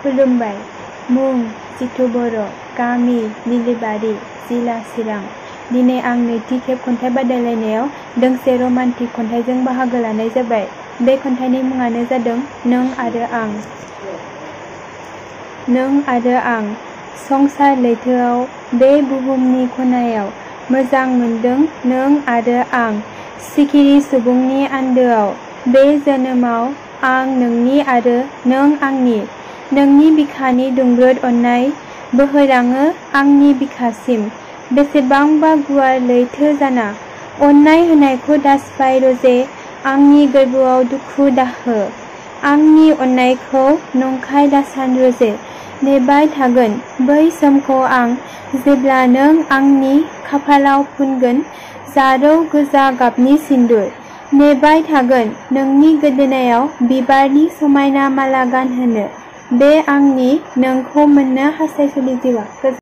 खुलुमबाय। मुं जितु बर', गामि निलिबारि, जिल्ला चिरां। दिनै आं नैथि खेब खन्थाइ बादायलायनायाव दोंसे रमान्टिक खन्थाइजों बाहागो लानाय जाबाय। बे खन्थाइनि मुङानो जादों नों आरो आं। नों आरो आं संसार लैथोआव बे बुहुमनि खनायाव मोजां मोनदों नों आरो आं सिखिरि सुबुंनि आन्दोआव बे जोनोमाव आं नोंनि आरो नों आंनि नोंनि बिखानि दुंब्रुद अननाय बोहैलाङो आंनि बिखासिम बेसेबांबा गुवार लैथो जाना अननाय होनायखौ दासिफाय रजे आंनि गोरबोआव दुखु दाहो आंनि अननायखौ नंखाय दासान रजे नेबाय थागोन बै समखौ आं जेब्ला नों आंनि खाफालाव फुनगोन जारौ गोजा गाबनि सिन्दुर नेबाय थागोन नोंनि गोदोनायाव बिबारनि समायना माला गानहोनो बे आंनि नोंखौ मोननो हास्थायसुलि जिउआ।